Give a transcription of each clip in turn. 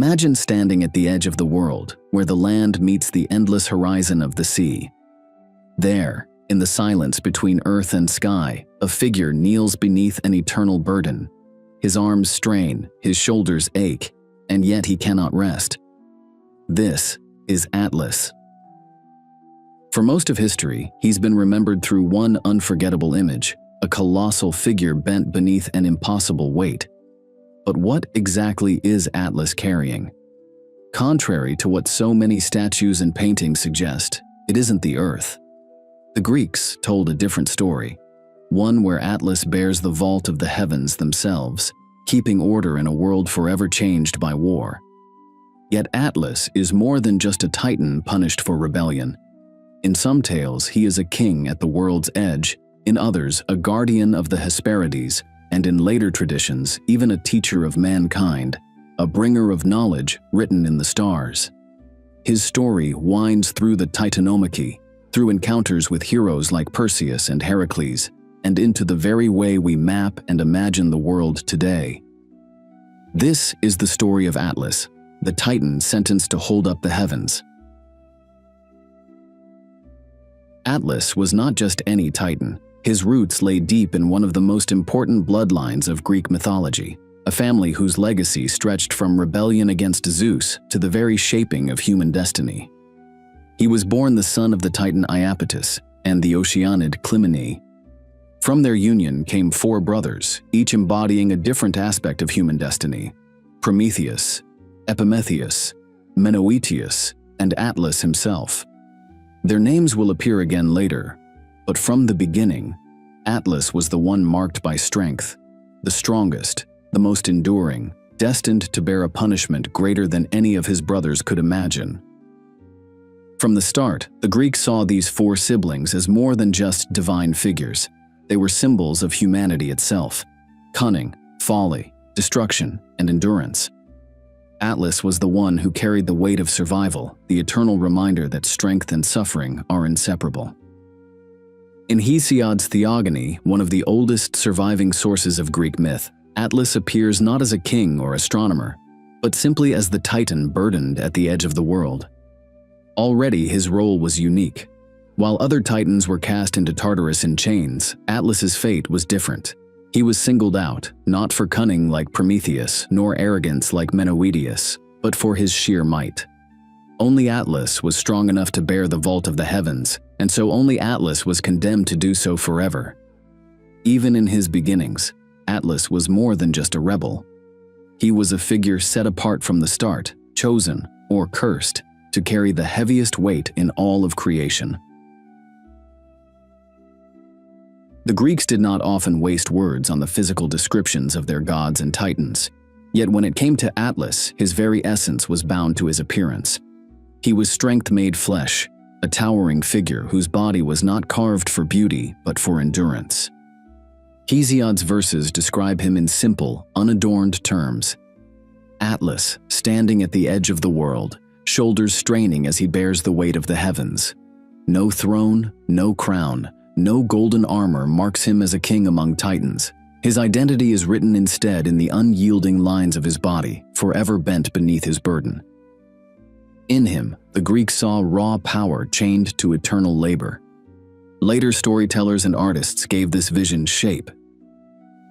Imagine standing at the edge of the world, where the land meets the endless horizon of the sea. There, in the silence between earth and sky, a figure kneels beneath an eternal burden. His arms strain, his shoulders ache, and yet he cannot rest. This is Atlas. For most of history, he's been remembered through one unforgettable image, a colossal figure bent beneath an impossible weight. But what exactly is Atlas carrying? Contrary to what so many statues and paintings suggest, it isn't the earth. The Greeks told a different story, one where Atlas bears the vault of the heavens themselves, keeping order in a world forever changed by war. Yet Atlas is more than just a titan punished for rebellion. In some tales, he is a king at the world's edge, in others, a guardian of the Hesperides, and in later traditions, even a teacher of mankind, a bringer of knowledge written in the stars. His story winds through the Titanomachy, through encounters with heroes like Perseus and Heracles, and into the very way we map and imagine the world today. This is the story of Atlas, the titan sentenced to hold up the heavens. Atlas was not just any titan. His roots lay deep in one of the most important bloodlines of Greek mythology, a family whose legacy stretched from rebellion against Zeus to the very shaping of human destiny. He was born the son of the titan Iapetus and the Oceanid Clymene. From their union came 4 brothers, each embodying a different aspect of human destiny: Prometheus, Epimetheus, Menoetius, and Atlas himself. Their names will appear again later, but from the beginning, Atlas was the one marked by strength, the strongest, the most enduring, destined to bear a punishment greater than any of his brothers could imagine. From the start, the Greeks saw these 4 siblings as more than just divine figures. They were symbols of humanity itself: cunning, folly, destruction, and endurance. Atlas was the one who carried the weight of survival, the eternal reminder that strength and suffering are inseparable. In Hesiod's Theogony, one of the oldest surviving sources of Greek myth, Atlas appears not as a king or astronomer, but simply as the titan burdened at the edge of the world. Already his role was unique. While other titans were cast into Tartarus in chains, Atlas's fate was different. He was singled out, not for cunning like Prometheus, nor arrogance like Menoetius, but for his sheer might. Only Atlas was strong enough to bear the vault of the heavens, and so only Atlas was condemned to do so forever. Even in his beginnings, Atlas was more than just a rebel. He was a figure set apart from the start, chosen, or cursed, to carry the heaviest weight in all of creation. The Greeks did not often waste words on the physical descriptions of their gods and titans, yet when it came to Atlas, his very essence was bound to his appearance. He was strength made flesh, a towering figure whose body was not carved for beauty but for endurance. Hesiod's verses describe him in simple, unadorned terms. Atlas, standing at the edge of the world, shoulders straining as he bears the weight of the heavens. No throne, no crown, no golden armor marks him as a king among titans. His identity is written instead in the unyielding lines of his body, forever bent beneath his burden. In him, the Greeks saw raw power chained to eternal labor. Later storytellers and artists gave this vision shape.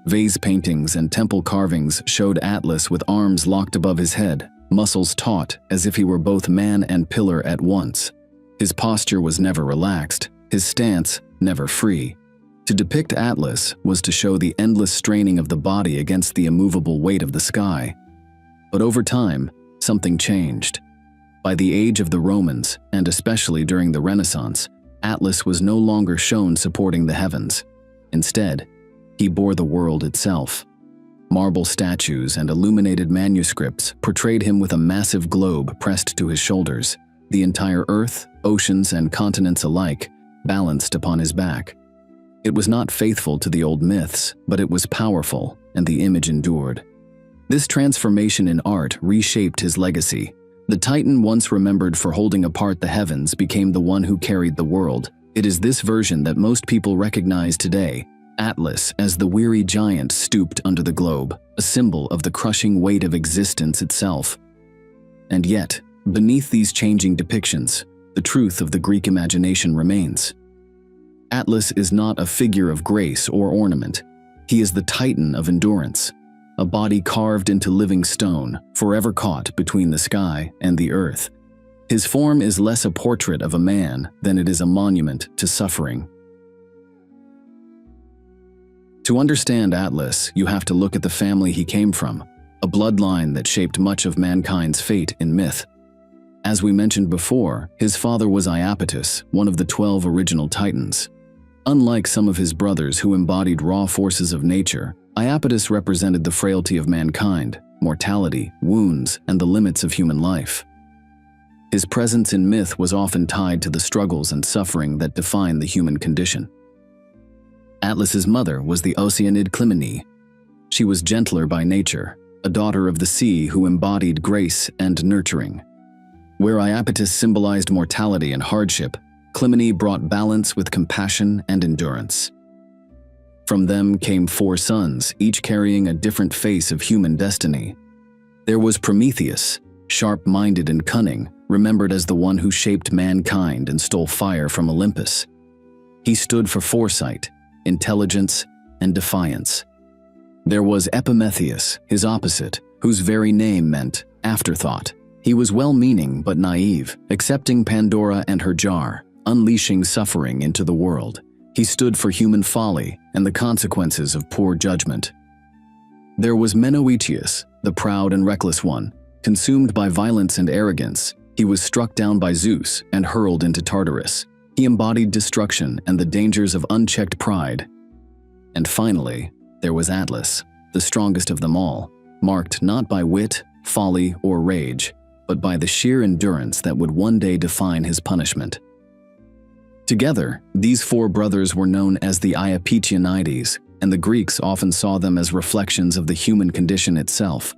Vase paintings and temple carvings showed Atlas with arms locked above his head, muscles taut as if he were both man and pillar at once. His posture was never relaxed, his stance never free. To depict Atlas was to show the endless straining of the body against the immovable weight of the sky. But over time, something changed. By the age of the Romans, and especially during the Renaissance, Atlas was no longer shown supporting the heavens. Instead, he bore the world itself. Marble statues and illuminated manuscripts portrayed him with a massive globe pressed to his shoulders, the entire earth, oceans, and continents alike balanced upon his back. It was not faithful to the old myths, but it was powerful, and the image endured. This transformation in art reshaped his legacy. The Titan once remembered for holding apart the heavens became the one who carried the world. It is this version that most people recognize today, Atlas as the weary giant stooped under the globe, a symbol of the crushing weight of existence itself. And yet, beneath these changing depictions, the truth of the Greek imagination remains. Atlas is not a figure of grace or ornament. He is the Titan of endurance, a body carved into living stone, forever caught between the sky and the earth. His form is less a portrait of a man than it is a monument to suffering. To understand Atlas, you have to look at the family he came from, a bloodline that shaped much of mankind's fate in myth. As we mentioned before, his father was Iapetus, one of the 12 original Titans. Unlike some of his brothers who embodied raw forces of nature, Iapetus represented the frailty of mankind, mortality, wounds, and the limits of human life. His presence in myth was often tied to the struggles and suffering that define the human condition. Atlas's mother was the Oceanid Clymene. She was gentler by nature, a daughter of the sea who embodied grace and nurturing. Where Iapetus symbolized mortality and hardship, Clymene brought balance with compassion and endurance. From them came 4 sons, each carrying a different face of human destiny. There was Prometheus, sharp-minded and cunning, remembered as the one who shaped mankind and stole fire from Olympus. He stood for foresight, intelligence, and defiance. There was Epimetheus, his opposite, whose very name meant afterthought. He was well-meaning but naive, accepting Pandora and her jar, unleashing suffering into the world. He stood for human folly and the consequences of poor judgment. There was Menoetius, the proud and reckless one. Consumed by violence and arrogance, he was struck down by Zeus and hurled into Tartarus. He embodied destruction and the dangers of unchecked pride. And finally, there was Atlas, the strongest of them all, marked not by wit, folly, or rage, but by the sheer endurance that would one day define his punishment. Together, these 4 brothers were known as the Iapetianides, and the Greeks often saw them as reflections of the human condition itself.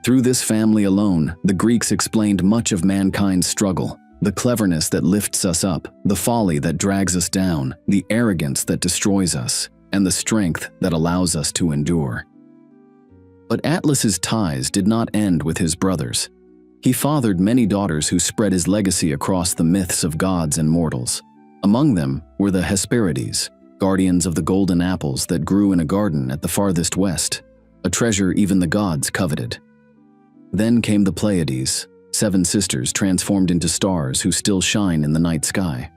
Through this family alone, the Greeks explained much of mankind's struggle, the cleverness that lifts us up, the folly that drags us down, the arrogance that destroys us, and the strength that allows us to endure. But Atlas's ties did not end with his brothers. He fathered many daughters who spread his legacy across the myths of gods and mortals. Among them were the Hesperides, guardians of the golden apples that grew in a garden at the farthest west, a treasure even the gods coveted. Then came the Pleiades, 7 sisters transformed into stars who still shine in the night sky.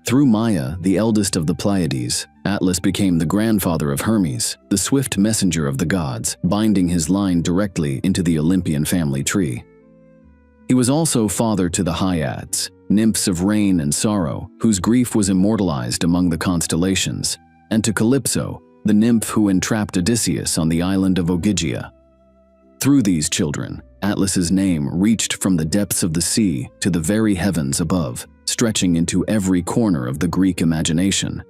Through Maia, the eldest of the Pleiades, Atlas became the grandfather of Hermes, the swift messenger of the gods, binding his line directly into the Olympian family tree. He was also father to the Hyads, nymphs of rain and sorrow, whose grief was immortalized among the constellations, and to Calypso, the nymph who entrapped Odysseus on the island of Ogygia. Through these children, Atlas's name reached from the depths of the sea to the very heavens above, stretching into every corner of the Greek imagination.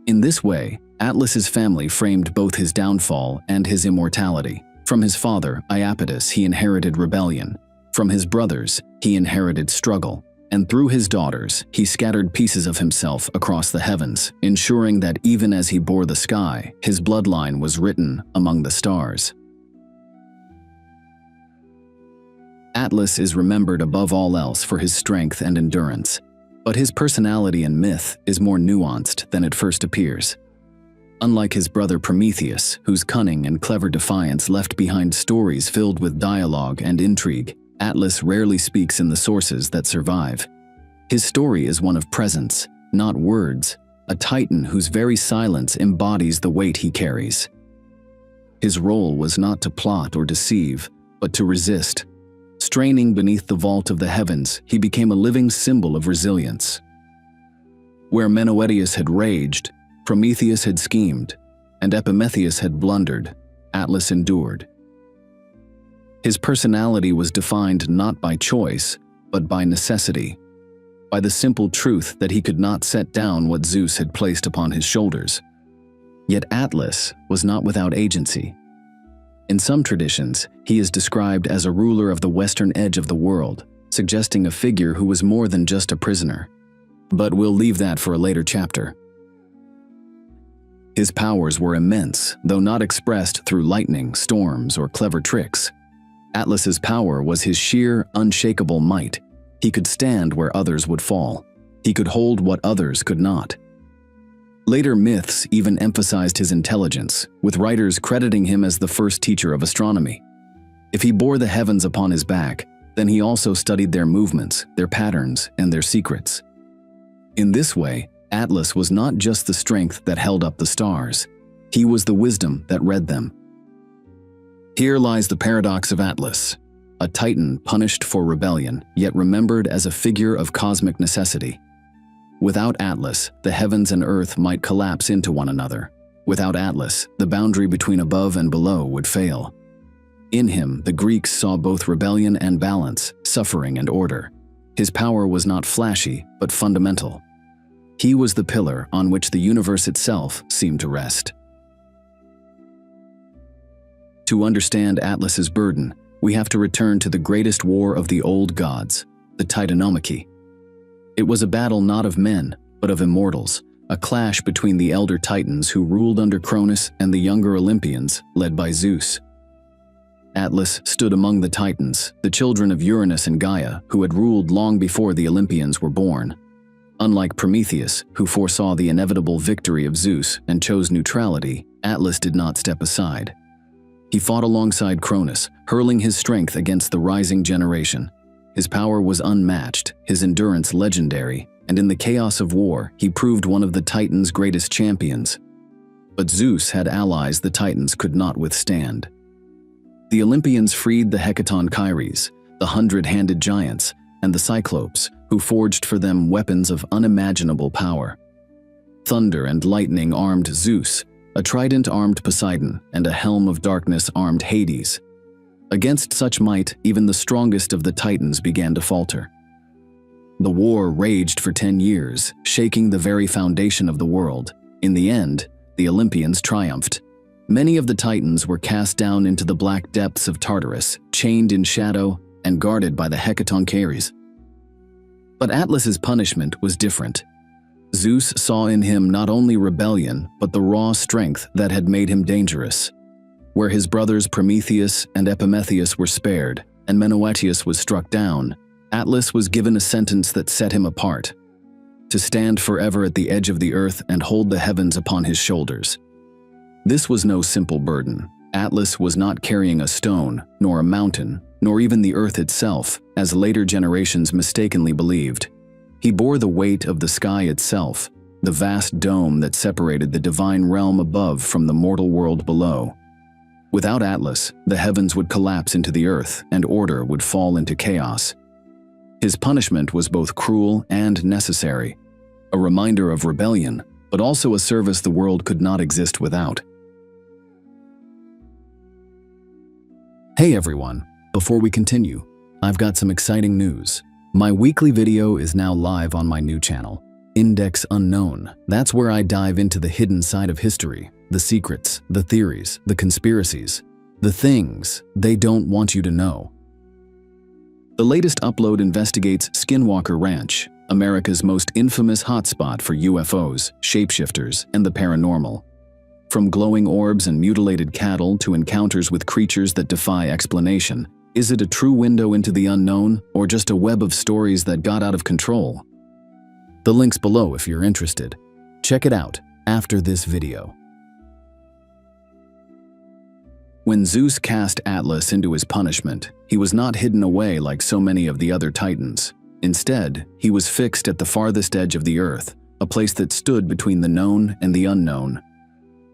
In this way, Atlas's family framed both his downfall and his immortality. From his father, Iapetus, he inherited rebellion. From his brothers, he inherited struggle. And through his daughters, he scattered pieces of himself across the heavens, ensuring that even as he bore the sky, his bloodline was written among the stars. Atlas is remembered above all else for his strength and endurance, but his personality in myth is more nuanced than it first appears. Unlike his brother Prometheus, whose cunning and clever defiance left behind stories filled with dialogue and intrigue, Atlas rarely speaks in the sources that survive. His story is one of presence, not words, a titan whose very silence embodies the weight he carries. His role was not to plot or deceive, but to resist. Straining beneath the vault of the heavens, he became a living symbol of resilience. Where Menoetius had raged, Prometheus had schemed, and Epimetheus had blundered, Atlas endured. His personality was defined not by choice, but by necessity, by the simple truth that he could not set down what Zeus had placed upon his shoulders. Yet Atlas was not without agency. In some traditions, he is described as a ruler of the western edge of the world, suggesting a figure who was more than just a prisoner. But we'll leave that for a later chapter. His powers were immense, though not expressed through lightning, storms, or clever tricks. Atlas's power was his sheer, unshakable might. He could stand where others would fall. He could hold what others could not. Later myths even emphasized his intelligence, with writers crediting him as the first teacher of astronomy. If he bore the heavens upon his back, then he also studied their movements, their patterns, and their secrets. In this way, Atlas was not just the strength that held up the stars. He was the wisdom that read them. Here lies the paradox of Atlas, a titan punished for rebellion, yet remembered as a figure of cosmic necessity. Without Atlas, the heavens and earth might collapse into one another. Without Atlas, the boundary between above and below would fail. In him, the Greeks saw both rebellion and balance, suffering and order. His power was not flashy, but fundamental. He was the pillar on which the universe itself seemed to rest. To understand Atlas's burden, we have to return to the greatest war of the old gods, the Titanomachy. It was a battle not of men, but of immortals, a clash between the elder Titans who ruled under Cronus and the younger Olympians, led by Zeus. Atlas stood among the Titans, the children of Uranus and Gaia, who had ruled long before the Olympians were born. Unlike Prometheus, who foresaw the inevitable victory of Zeus and chose neutrality, Atlas did not step aside. He fought alongside Cronus, hurling his strength against the rising generation. His power was unmatched, his endurance legendary, and in the chaos of war, he proved one of the Titans' greatest champions. But Zeus had allies the Titans could not withstand. The Olympians freed the Hecaton Kyries, the hundred-handed giants, and the Cyclopes, who forged for them weapons of unimaginable power. Thunder and lightning armed Zeus, a trident armed Poseidon, and a helm of darkness armed Hades. Against such might, even the strongest of the Titans began to falter. The war raged for 10 years, shaking the very foundation of the world. In the end, the Olympians triumphed. Many of the Titans were cast down into the black depths of Tartarus, chained in shadow and guarded by the Hecaton Kyries. But Atlas's punishment was different. Zeus saw in him not only rebellion, but the raw strength that had made him dangerous. Where his brothers Prometheus and Epimetheus were spared, and Menœtius was struck down, Atlas was given a sentence that set him apart: to stand forever at the edge of the earth and hold the heavens upon his shoulders. This was no simple burden. Atlas was not carrying a stone, nor a mountain, nor even the earth itself, as later generations mistakenly believed. He bore the weight of the sky itself, the vast dome that separated the divine realm above from the mortal world below. Without Atlas, the heavens would collapse into the earth and order would fall into chaos. His punishment was both cruel and necessary, a reminder of rebellion, but also a service the world could not exist without. Hey everyone, before we continue, I've got some exciting news. My weekly video is now live on my new channel, Index Unknown. That's where I dive into the hidden side of history, the secrets, the theories, the conspiracies, the things they don't want you to know. The latest upload investigates Skinwalker Ranch, America's most infamous hotspot for UFOs, shapeshifters, and the paranormal. From glowing orbs and mutilated cattle to encounters with creatures that defy explanation, is it a true window into the unknown, or just a web of stories that got out of control? The link's below if you're interested. Check it out after this video. When Zeus cast Atlas into his punishment, he was not hidden away like so many of the other Titans. Instead, he was fixed at the farthest edge of the earth, a place that stood between the known and the unknown.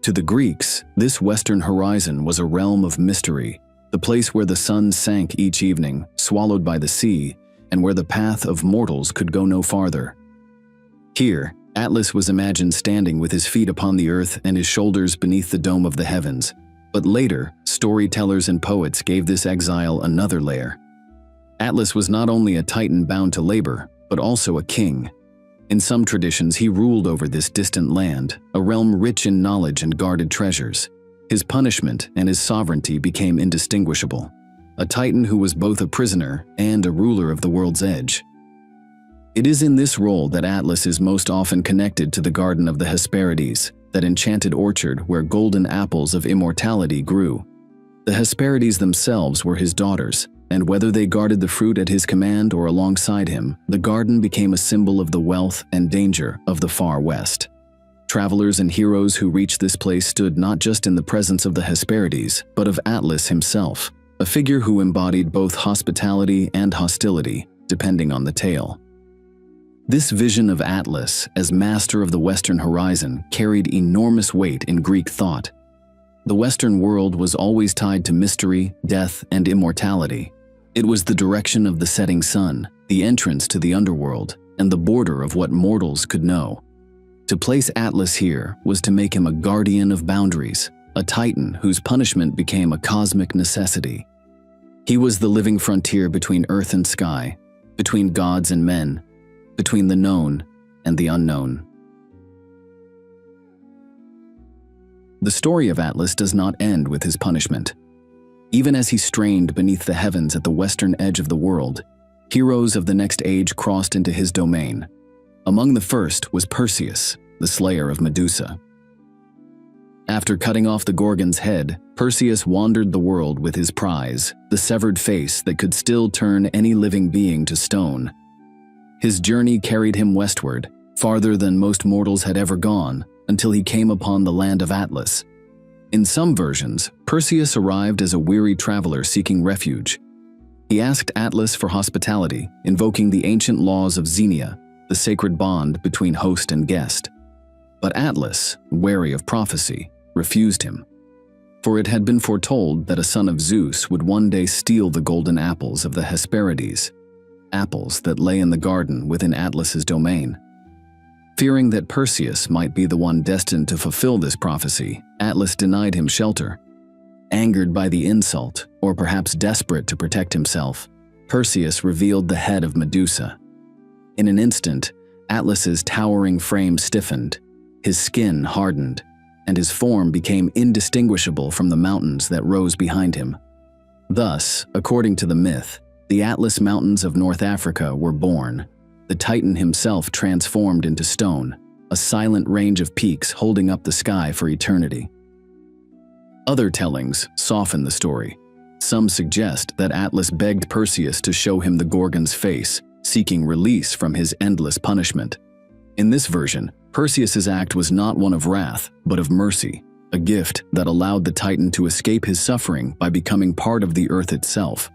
To the Greeks, this western horizon was a realm of mystery, the place where the sun sank each evening, swallowed by the sea, and where the path of mortals could go no farther. Here, Atlas was imagined standing with his feet upon the earth and his shoulders beneath the dome of the heavens. But later, storytellers and poets gave this exile another layer. Atlas was not only a Titan bound to labor, but also a king. In some traditions, he ruled over this distant land, a realm rich in knowledge and guarded treasures. His punishment and his sovereignty became indistinguishable. A Titan who was both a prisoner and a ruler of the world's edge. It is in this role that Atlas is most often connected to the Garden of the Hesperides, that enchanted orchard where golden apples of immortality grew. The Hesperides themselves were his daughters, and whether they guarded the fruit at his command or alongside him, the garden became a symbol of the wealth and danger of the far west. Travelers and heroes who reached this place stood not just in the presence of the Hesperides, but of Atlas himself, a figure who embodied both hospitality and hostility, depending on the tale. This vision of Atlas as master of the Western horizon carried enormous weight in Greek thought. The Western world was always tied to mystery, death, and immortality. It was the direction of the setting sun, the entrance to the underworld, and the border of what mortals could know. To place Atlas here was to make him a guardian of boundaries, a titan whose punishment became a cosmic necessity. He was the living frontier between earth and sky, between gods and men, between the known and the unknown. The story of Atlas does not end with his punishment. Even as he strained beneath the heavens at the western edge of the world, heroes of the next age crossed into his domain. Among the first was Perseus, the slayer of Medusa. After cutting off the Gorgon's head, Perseus wandered the world with his prize, the severed face that could still turn any living being to stone. His journey carried him westward, farther than most mortals had ever gone, until he came upon the land of Atlas. In some versions, Perseus arrived as a weary traveler seeking refuge. He asked Atlas for hospitality, invoking the ancient laws of Xenia, the sacred bond between host and guest. But Atlas, wary of prophecy, refused him. For it had been foretold that a son of Zeus would one day steal the golden apples of the Hesperides, apples that lay in the garden within Atlas's domain. Fearing that Perseus might be the one destined to fulfill this prophecy, Atlas denied him shelter. Angered by the insult, or perhaps desperate to protect himself, Perseus revealed the head of Medusa. In an instant, Atlas's towering frame stiffened, his skin hardened, and his form became indistinguishable from the mountains that rose behind him. Thus, according to the myth, the Atlas Mountains of North Africa were born, the Titan himself transformed into stone, a silent range of peaks holding up the sky for eternity. Other tellings soften the story. Some suggest that Atlas begged Perseus to show him the Gorgon's face, seeking release from his endless punishment. In this version, Perseus's act was not one of wrath, but of mercy, a gift that allowed the Titan to escape his suffering by becoming part of the earth itself.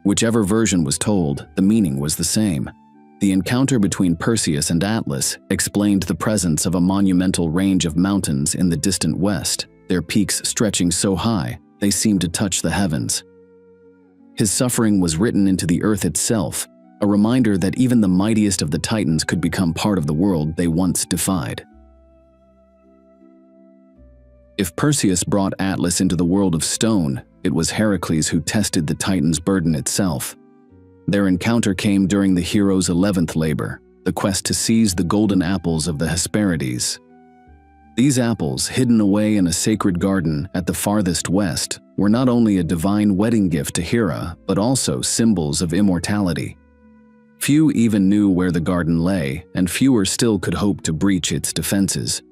Whichever version was told, the meaning was the same. The encounter between Perseus and Atlas explained the presence of a monumental range of mountains in the distant west, their peaks stretching so high they seemed to touch the heavens. His suffering was written into the earth itself, a reminder that even the mightiest of the Titans could become part of the world they once defied. If Perseus brought Atlas into the world of stone, it was Heracles who tested the Titan's burden itself. Their encounter came during the hero's 11th labor, the quest to seize the golden apples of the Hesperides. These apples, hidden away in a sacred garden at the farthest west, were not only a divine wedding gift to Hera, but also symbols of immortality. Few even knew where the garden lay, and fewer still could hope to breach its defenses.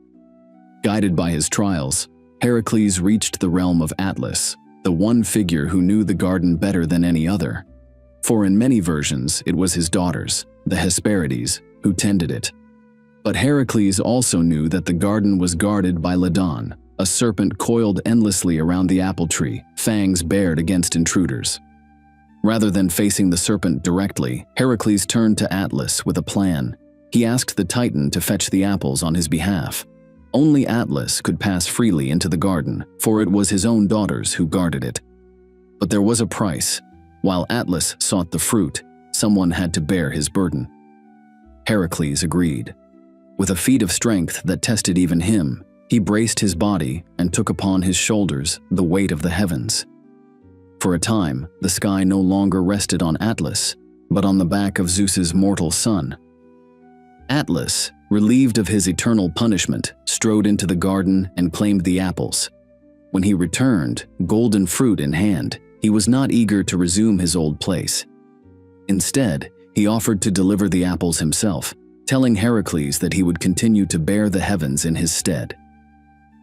Guided by his trials, Heracles reached the realm of Atlas, the one figure who knew the garden better than any other. For in many versions, it was his daughters, the Hesperides, who tended it. But Heracles also knew that the garden was guarded by Ladon, a serpent coiled endlessly around the apple tree, fangs bared against intruders. Rather than facing the serpent directly, Heracles turned to Atlas with a plan. He asked the Titan to fetch the apples on his behalf. Only Atlas could pass freely into the garden, for it was his own daughters who guarded it. But there was a price. While Atlas sought the fruit, someone had to bear his burden. Heracles agreed. With a feat of strength that tested even him, he braced his body and took upon his shoulders the weight of the heavens. For a time, the sky no longer rested on Atlas, but on the back of Zeus's mortal son. Atlas, relieved of his eternal punishment, strode into the garden and claimed the apples. When he returned, golden fruit in hand, he was not eager to resume his old place. Instead, he offered to deliver the apples himself, telling Heracles that he would continue to bear the heavens in his stead.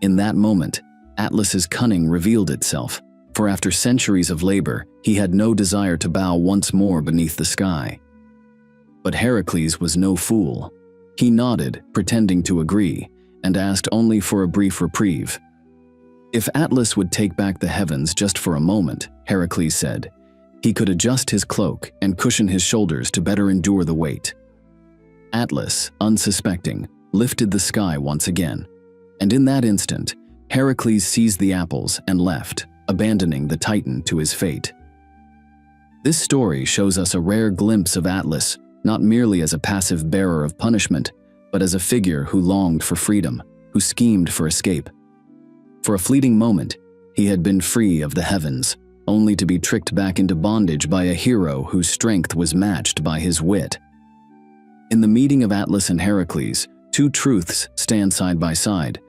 In that moment, Atlas's cunning revealed itself. for after centuries of labor, he had no desire to bow once more beneath the sky. But Heracles was no fool. He nodded, pretending to agree, and asked only for a brief reprieve. If Atlas would take back the heavens just for a moment, Heracles said, he could adjust his cloak and cushion his shoulders to better endure the weight. Atlas, unsuspecting, lifted the sky once again, and in that instant, Heracles seized the apples and left, abandoning the Titan to his fate. This story shows us a rare glimpse of Atlas, not merely as a passive bearer of punishment, but as a figure who longed for freedom, who schemed for escape. For a fleeting moment, he had been free of the heavens, only to be tricked back into bondage by a hero whose strength was matched by his wit. In the meeting of Atlas and Heracles, two truths stand side by side: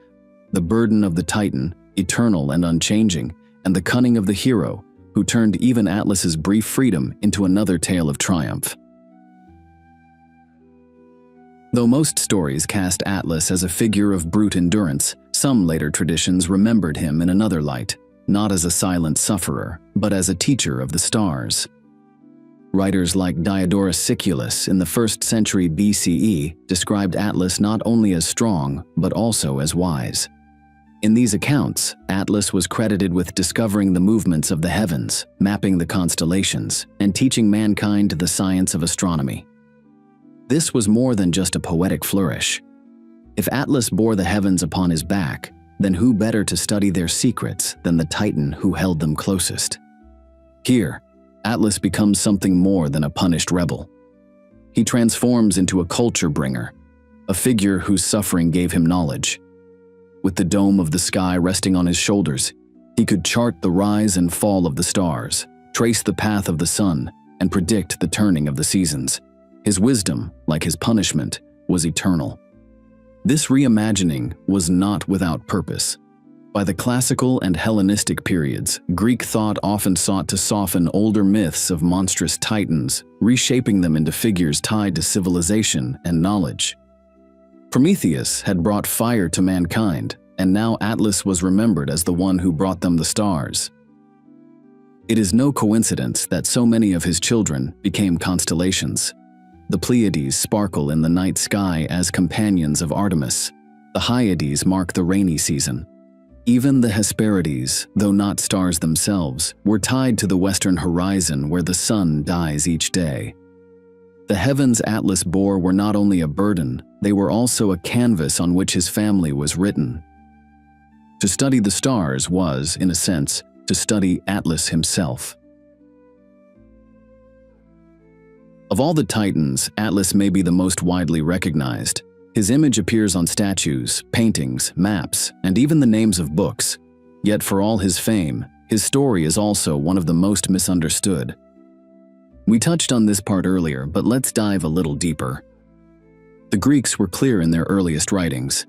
the burden of the Titan, eternal and unchanging, and the cunning of the hero, who turned even Atlas's brief freedom into another tale of triumph. Though most stories cast Atlas as a figure of brute endurance, some later traditions remembered him in another light, not as a silent sufferer, but as a teacher of the stars. Writers like Diodorus Siculus in the 1st century BCE described Atlas not only as strong, but also as wise. In these accounts, Atlas was credited with discovering the movements of the heavens, mapping the constellations, and teaching mankind the science of astronomy. This was more than just a poetic flourish. If Atlas bore the heavens upon his back, then who better to study their secrets than the Titan who held them closest? Here, Atlas becomes something more than a punished rebel. He transforms into a culture bringer, a figure whose suffering gave him knowledge. With the dome of the sky resting on his shoulders, he could chart the rise and fall of the stars, trace the path of the sun, and predict the turning of the seasons. His wisdom, like his punishment, was eternal. This reimagining was not without purpose. By the classical and Hellenistic periods, Greek thought often sought to soften older myths of monstrous titans, reshaping them into figures tied to civilization and knowledge. Prometheus had brought fire to mankind, and now Atlas was remembered as the one who brought them the stars. It is no coincidence that so many of his children became constellations. The Pleiades sparkle in the night sky as companions of Artemis. The Hyades mark the rainy season. Even the Hesperides, though not stars themselves, were tied to the western horizon where the sun dies each day. The heavens Atlas bore were not only a burden, they were also a canvas on which his family was written. To study the stars was, in a sense, to study Atlas himself. Of all the Titans, Atlas may be the most widely recognized. His image appears on statues, paintings, maps, and even the names of books. Yet for all his fame, his story is also one of the most misunderstood. We touched on this part earlier, but let's dive a little deeper. The Greeks were clear in their earliest writings.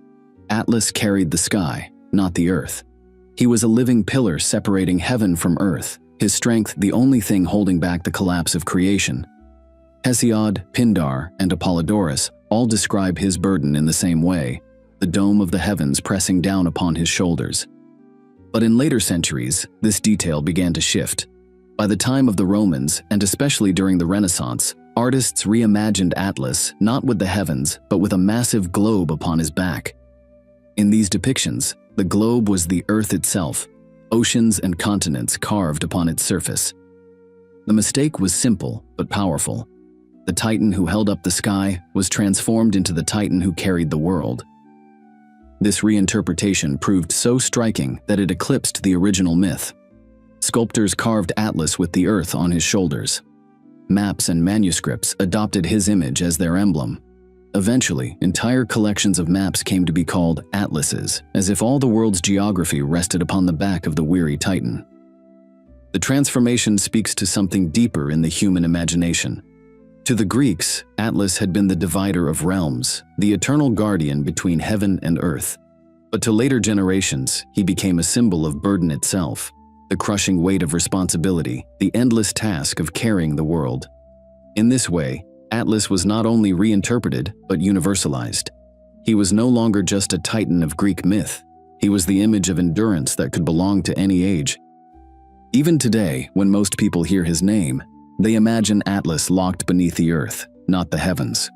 Atlas carried the sky, not the earth. He was a living pillar separating heaven from earth, his strength the only thing holding back the collapse of creation. Hesiod, Pindar, and Apollodorus all describe his burden in the same way, the dome of the heavens pressing down upon his shoulders. But in later centuries, this detail began to shift. By the time of the Romans, and especially during the Renaissance, artists reimagined Atlas not with the heavens, but with a massive globe upon his back. In these depictions, the globe was the earth itself, oceans and continents carved upon its surface. The mistake was simple but powerful. The Titan who held up the sky was transformed into the Titan who carried the world. This reinterpretation proved so striking that it eclipsed the original myth. Sculptors carved Atlas with the earth on his shoulders. Maps and manuscripts adopted his image as their emblem. Eventually, entire collections of maps came to be called atlases, as if all the world's geography rested upon the back of the weary Titan. The transformation speaks to something deeper in the human imagination. To the Greeks, Atlas had been the divider of realms, the eternal guardian between heaven and earth. But to later generations, he became a symbol of burden itself, the crushing weight of responsibility, the endless task of carrying the world. In this way, Atlas was not only reinterpreted, but universalized. He was no longer just a Titan of Greek myth. He was the image of endurance that could belong to any age. Even today, when most people hear his name, they imagine Atlas locked beneath the earth, not the heavens.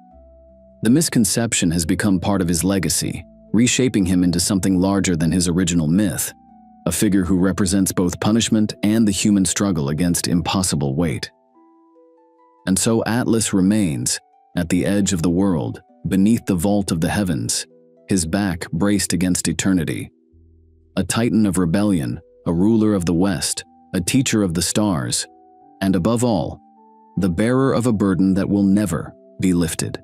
The misconception has become part of his legacy, reshaping him into something larger than his original myth, a figure who represents both punishment and the human struggle against impossible weight. And so Atlas remains, at the edge of the world, beneath the vault of the heavens, his back braced against eternity. A titan of rebellion, a ruler of the West, a teacher of the stars, and above all, the bearer of a burden that will never be lifted.